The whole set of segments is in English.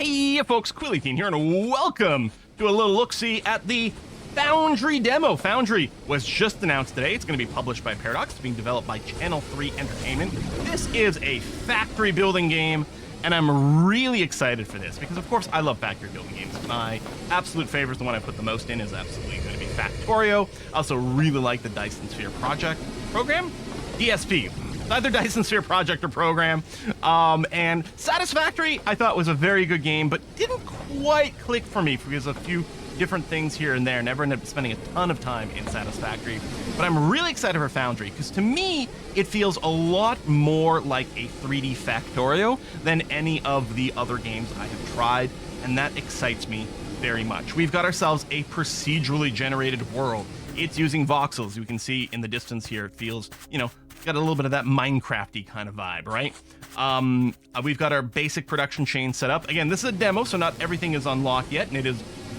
Hey folks, Quillyteen here, and welcome to a little look-see at the Foundry demo. Foundry was just announced today. It's going to be published by Paradox. It's being developed by Channel 3 Entertainment. This is a factory building game, and I'm really excited for this because, of course, I love factory building games. My absolute favorite, the one I put the most in, is absolutely going to be Factorio. I also really like the Dyson Sphere program? DSP. Either Dyson Sphere project or program. And Satisfactory, I thought was a very good game, but didn't quite click for me because of a few different things here and there. Never ended up spending a ton of time in Satisfactory. But I'm really excited for Foundry because to me, it feels a lot more like a 3D Factorio than any of the other games I have tried, and that excites me very much. We've got ourselves a procedurally generated world. It's using voxels. You can see in the distance here, it feels, got a little bit of that Minecraft-y kind of vibe, right? We've got our basic production chain set up. Again, this is a demo, so not everything is unlocked yet, and it is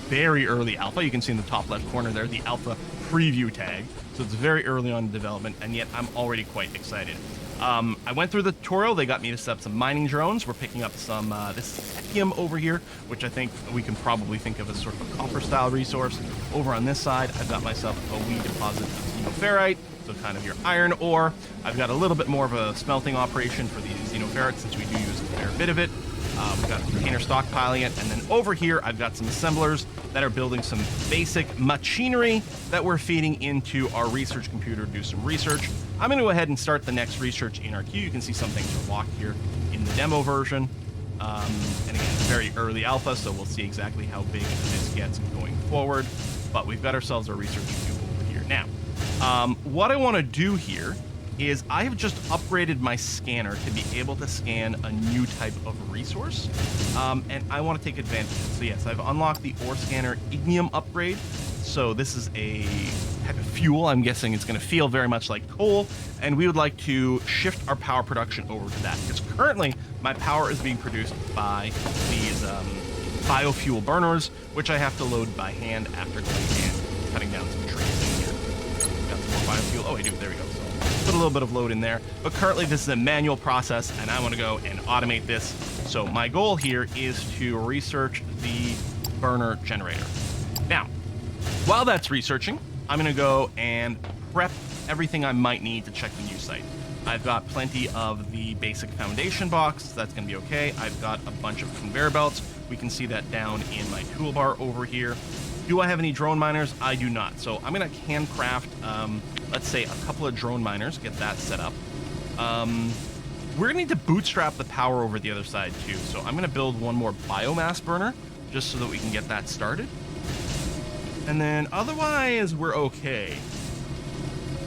very early alpha. You can see in the top left corner there, the alpha preview tag. So it's very early on in development, and yet I'm already quite excited. I went through the tutorial. They got me to set up some mining drones. We're picking up some, this Sekium over here, which I think we can probably think of as sort of a copper-style resource. Over on this side, I've got myself a wee deposit of xenoferrite, so kind of your iron ore. I've got a little bit more of a smelting operation for the xenoferrite, since we do use a fair bit of it. We've got container stockpiling it, and then over here I've got some assemblers that are building some basic machinery that we're feeding into our research computer to do some research. I'm going to go ahead and start the next research in our queue. You can see some things are locked here in the demo version. And again, it's very early alpha, so we'll see exactly how big this gets going forward. But we've got ourselves a research queue over here. Now, what I want to do here is I have just upgraded my scanner to be able to scan a new type of resource, and I want to take advantage of it. So yes, I've unlocked the ore scanner ignium upgrade. So this is a type of fuel. I'm guessing it's going to feel very much like coal, and we would like to shift our power production over to that, because currently my power is being produced by these biofuel burners, which I have to load by hand after going and cutting down some trees in here. Got some more biofuel. Oh, I do. There we go. So put a little bit of load in there, but currently this is a manual process, and I want to go and automate this. So my goal here is to research the burner generator. Now, while that's researching, I'm going to go and prep everything I might need to check the new site. I've got plenty of the basic foundation box. That's going to be okay. I've got a bunch of conveyor belts. We can see that down in my toolbar over here. Do I have any drone miners? I do not. So I'm going to handcraft, let's say, a couple of drone miners, get that set up. We're going to need to bootstrap the power over the other side too. So I'm going to build one more biomass burner just so that we can get that started. And then otherwise, we're okay.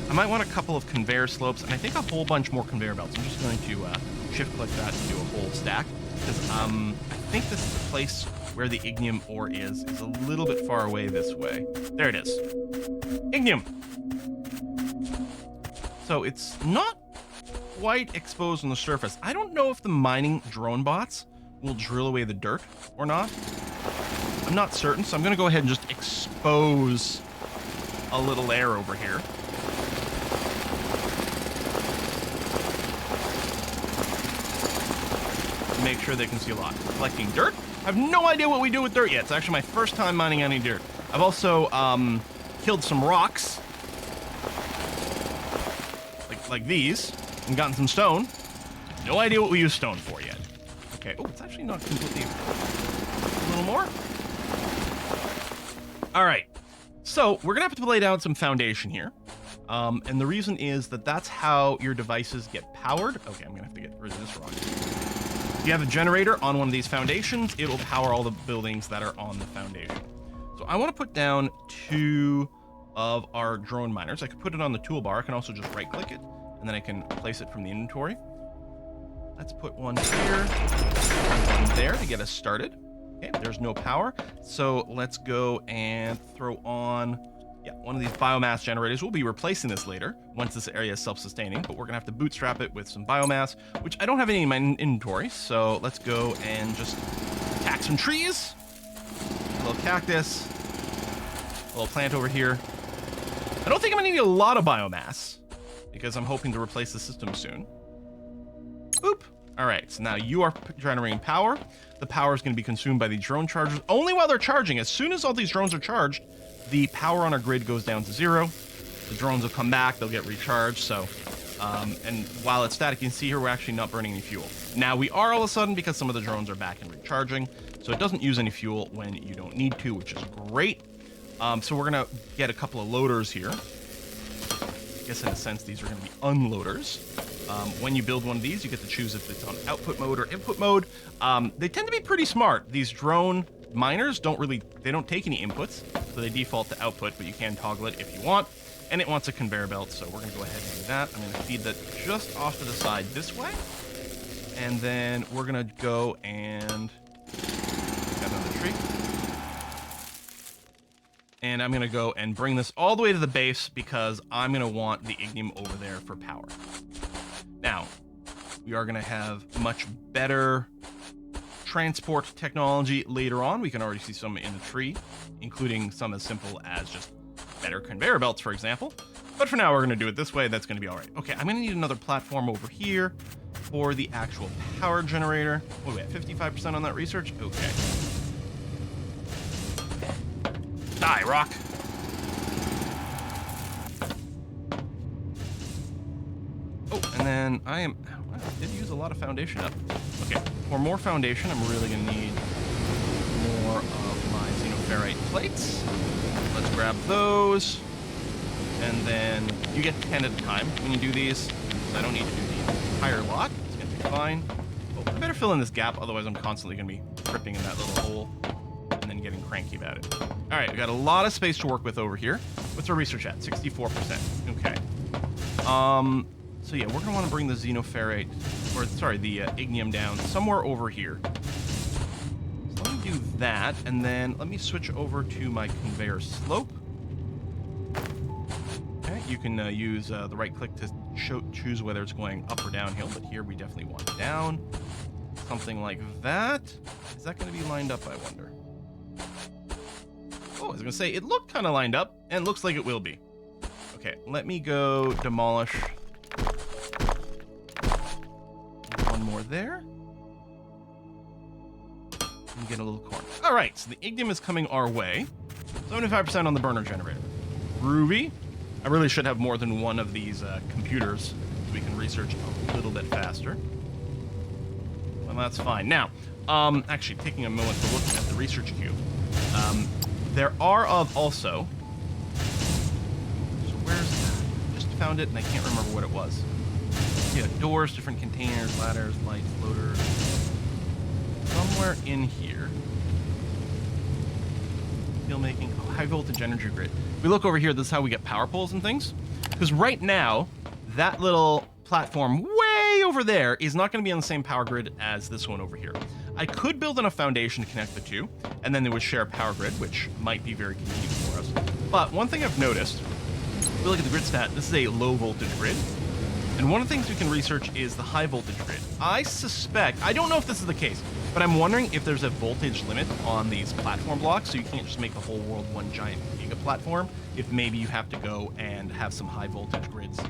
I might want a couple of conveyor slopes, and I think a whole bunch more conveyor belts. I'm just going to shift-click that to do a whole stack, because I think this is the place where the ignium ore is a little bit far away this way. There it is. Ignium! So it's not quite exposed on the surface. I don't know if the mining drone bots will drill away the dirt or not. I'm not certain, so I'm going to go ahead and just expose a little layer over here. Make sure they can see a lot. Collecting dirt. I have no idea what we do with dirt yet. It's actually my first time mining any dirt. I've also killed some rocks, like these, and gotten some stone. No idea what we use stone for yet. Okay. Oh, it's actually not completely. A little more. All right, so we're gonna have to lay down some foundation here, and the reason is that that's how your devices get powered. Okay, I'm gonna have to get rid of this rock. If you have a generator on one of these foundations, it will power all the buildings that are on the foundation. So I want to put down 2 of our drone miners. I could put it on the toolbar. I can also just right-click it, and then I can place it from the inventory. Let's put one here, one there to get us started. Okay, there's no power, so let's go and throw on, one of these biomass generators. We'll be replacing this later once this area is self-sustaining, but we're gonna have to bootstrap it with some biomass, which I don't have any in my inventory, so let's go and just attack some trees. A little cactus, a little plant over here. I don't think I'm gonna need a lot of biomass because I'm hoping to replace the system soon. Oop, All right, so now you are generating power. The power is going to be consumed by the drone chargers only while they're charging. As soon as all these drones are charged, the power on our grid goes down to 0. The drones will come back, they'll get recharged. So, and while it's static, you can see here we're actually not burning any fuel. Now we are all of a sudden because some of the drones are back and recharging, so it doesn't use any fuel when you don't need to, which is great. So we're gonna get a couple of loaders here. I guess in a sense these are going to be unloaders. When you build one of these, you get to choose if it's on output mode or input mode. They tend to be pretty smart. These drone miners don't take any inputs, so they default to output, but you can toggle it if you want. And it wants a conveyor belt, so we're going to go ahead and do that. I'm going to feed that just off to the side this way. And then we're going to go and got another tree. And I'm going to go and bring this all the way to the base because I'm going to want the ignium over there for power. Now, we are going to have much better transport technology later on. We can already see some in the tree, including some as simple as just better conveyor belts, for example. But for now, we're going to do it this way. That's going to be all right. Okay, I'm going to need another platform over here for the actual power generator. What are we at, 55% on that research? Okay. Die, rock. Oh, and then I did use a lot of foundation up. Okay, for more foundation, I'm really going to need more of my xenoferrite plates. Let's grab those. And then you get 10 at a time when you do these. So I don't need to do the entire lot. It's going to be fine. Oh, I better fill in this gap, otherwise I'm constantly going to be tripping in that little hole and then getting cranky about it. All right, we got a lot of space to work with over here. What's our research at? 64%. Okay. So yeah, we're going to want to bring the xenoferrite, or sorry, the ignium down somewhere over here. So let me do that, and then let me switch over to my conveyor slope. Okay, you can use the right click to choose whether it's going up or downhill, but here we definitely want it down. Something like that. Is that going to be lined up, I wonder? Oh, I was going to say, it looked kind of lined up, and looks like it will be. Okay, let me go demolish one more there. And get a little corner. All right, so the ignium is coming our way. 75% on the burner generator. Groovy. I really should have more than one of these computers so we can research a little bit faster. Well, that's fine. Now, actually, taking a moment to look at the research queue. There are also... So where's that? Just found it and I can't remember what it was. Yeah, doors, different containers, ladders, lights, loaders. Somewhere in here. Steel making. Oh, high voltage energy grid. We look over here, this is how we get power poles and things. Because right now, that little platform way over there is not going to be on the same power grid as this one over here. I could build in a foundation to connect the two, and then they would share a power grid, which might be very convenient for us. But one thing I've noticed, if we look at the grid stat, this is a low voltage grid. And one of the things we can research is the high voltage grid. I suspect, I don't know if this is the case, but I'm wondering if there's a voltage limit on these platform blocks, so you can't just make the whole world one giant giga platform. If maybe you have to go and have some high voltage grids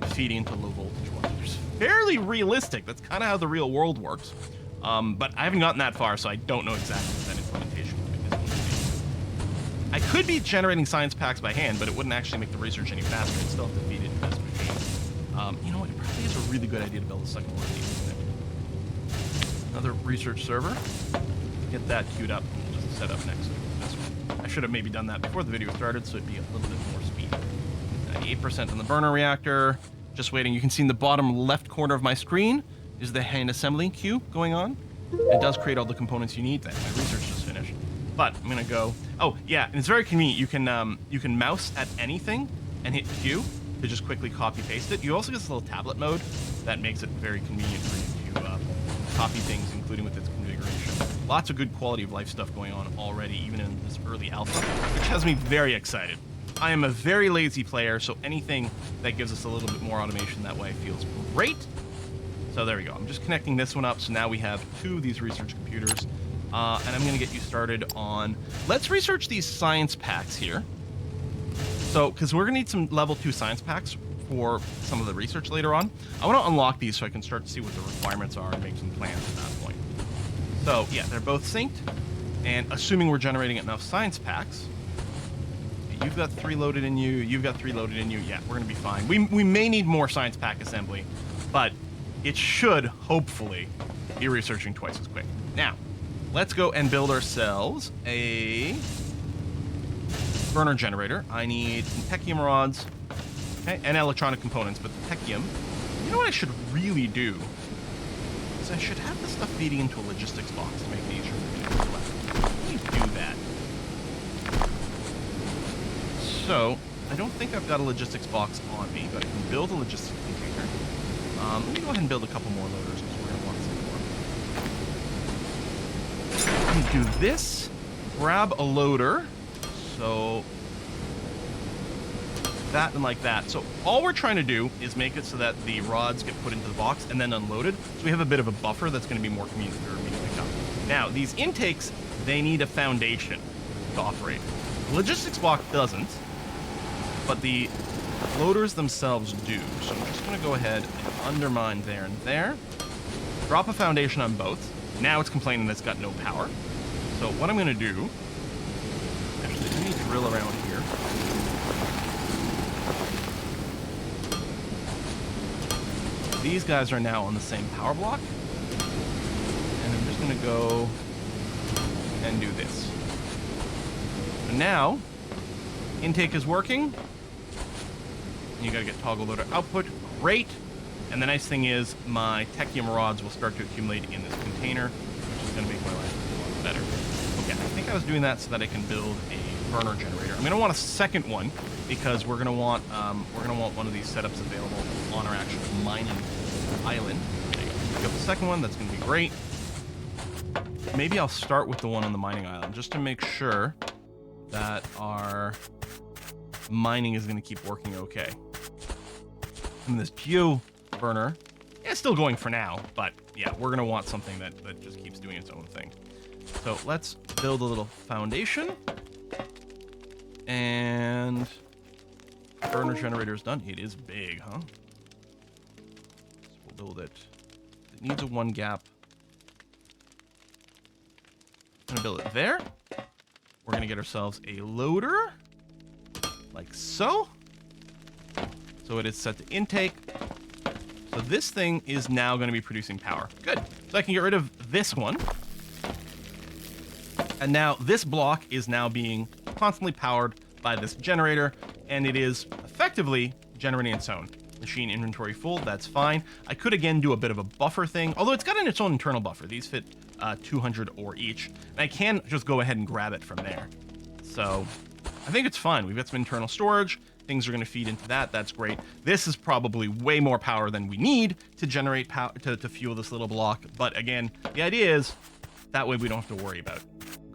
feeding into low voltage ones, which is fairly realistic. That's kind of how the real world works. But I haven't gotten that far, so I don't know exactly what that implementation is going to be. I could be generating science packs by hand, but it wouldn't actually make the research any faster. I'd still have to feed it into this machine. You know what? It probably is a really good idea to build a second one of these. Another research server. Get that queued up and just set up next to this one. I should have maybe done that before the video started, so it'd be a little bit more speed. 8% on the burner reactor. Just waiting. You can see in the bottom left corner of my screen is the hand assembly queue going on. It does create all the components you need. That my research just finished. But I'm gonna go. Oh yeah, and it's very convenient. You can mouse at anything and hit Q to just quickly copy paste it. You also get this little tablet mode that makes it very convenient for you to copy things, including with its configuration. Lots of good quality of life stuff going on already, even in this early alpha, which has me very excited. I am a very lazy player, so anything that gives us a little bit more automation that way feels great. So there we go. I'm just connecting this one up, so now we have 2 of these research computers. And I'm going to get you started on... Let's research these science packs here. So, because we're going to need some level 2 science packs for some of the research later on. I want to unlock these so I can start to see what the requirements are and make some plans at that point. So yeah, they're both synced, and assuming we're generating enough science packs, you've got 3 loaded in you, you've got 3 loaded in you, yeah, we're gonna be fine. We may need more science pack assembly, but it should hopefully be researching twice as quick. Now, let's go and build ourselves a burner generator. I need some technium rods, okay, and electronic components, but the technium, you know what I should really do? Is I should have this stuff feeding into a logistics box to make it easier for me to collect. Let me do that. So, I don't think I've got a logistics box on me, but I can build a logistics container. Let me go ahead and build a couple more loaders because we're going to want some more. Let me do this. Grab a loader. So, that and like that. So, all we're trying to do is make it so that the rods get put into the box and then unloaded. So, we have a bit of a buffer that's going to be more convenient for me to pick up. Now, these intakes, they need a foundation to operate. The logistics box doesn't, but the loaders themselves do. So I'm just going to go ahead and undermine there and there. Drop a foundation on both. Now it's complaining that it's got no power. So what I'm going to do... Actually, let me drill around here. These guys are now on the same power block. And I'm just going to go and do this. So now, intake is working. You gotta get toggle loader output. Great. And the nice thing is my technium rods will start to accumulate in this container, which is gonna make my life a lot better. Okay, I think I was doing that so that I can build a burner generator. I'm gonna want a second one because we're gonna want one of these setups available on our actual mining island. Okay, pick up the second one. That's gonna be great. Maybe I'll start with the one on the mining island just to make sure that our mining is going to keep working okay. And this geo burner, yeah, it's still going for now, but yeah, we're going to want something that just keeps doing its own thing. So let's build a little foundation. And burner generator is done. It is big, huh? So we'll build it. It needs a 1 gap. I'm going to build it there. We're going to get ourselves a loader. Like so. So it is set to intake. So this thing is now going to be producing power. Good. So I can get rid of this one. And now this block is now being constantly powered by this generator, and it is effectively generating its own. Machine inventory full, that's fine. I could again do a bit of a buffer thing, although it's got its own internal buffer. These fit 200 ore each, and I can just go ahead and grab it from there. So I think it's fine. We've got some internal storage. Things are going to feed into that. That's great. This is probably way more power than we need to generate power to fuel this little block. But again, the idea is that way we don't have to worry about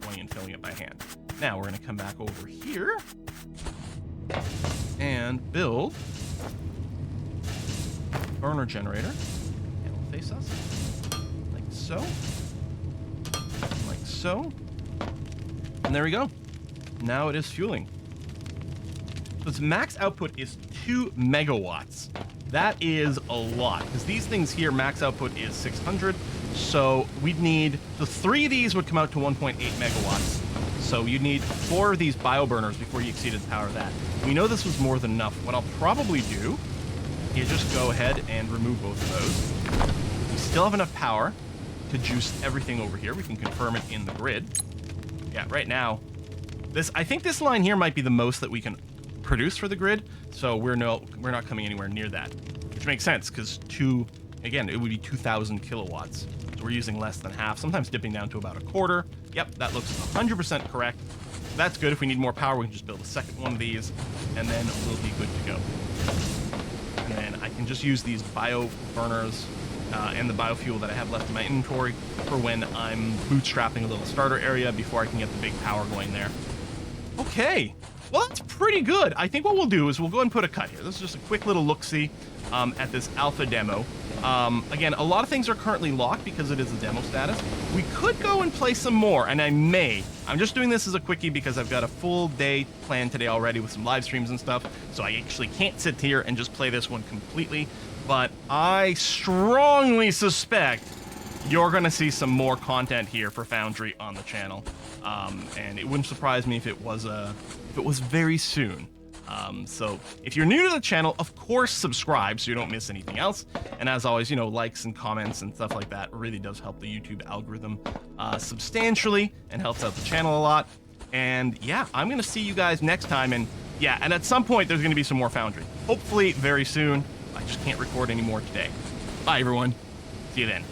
going and filling it by hand. Now we're going to come back over here and build a burner generator. And it'll face us like so, like so, and there we go. Now it is fueling. So its max output is 2 megawatts. That is a lot, because these things here, max output is 600. So we'd need, so 3 of these would come out to 1.8 megawatts. So you'd need 4 of these bioburners before you exceeded the power of that. We know this was more than enough. What I'll probably do is just go ahead and remove both of those. We still have enough power to juice everything over here. We can confirm it in the grid. Yeah, right now, I think this line here might be the most that we can produce for the grid, so we're not coming anywhere near that, which makes sense because again, it would be 2,000 kilowatts. So we're using less than half, sometimes dipping down to about a quarter. Yep, that looks 100% correct. That's good. If we need more power, we can just build a second one of these, and then we'll be good to go. And then I can just use these bio burners and the biofuel that I have left in my inventory for when I'm bootstrapping a little starter area before I can get the big power going there. Okay, well, that's pretty good. I think what we'll do is we'll go and put a cut here. This is just a quick little look-see at this alpha demo. Again, a lot of things are currently locked because it is a demo status. We could go and play some more, and I may I'm just doing this as a quickie because I've got a full day planned today already with some live streams and stuff, so I actually can't sit here and just play this one completely, but I strongly suspect you're going to see some more content here for Foundry on the channel, and it wouldn't surprise me if it was very soon. So if you're new to the channel, of course subscribe so you don't miss anything else, and as always, you know, likes and comments and stuff like that really does help the YouTube algorithm substantially and helps out the channel a lot. And yeah, I'm gonna see you guys next time, and yeah, and at some point there's gonna be some more Foundry, hopefully very soon. I just can't record any more today. Bye everyone, see you then.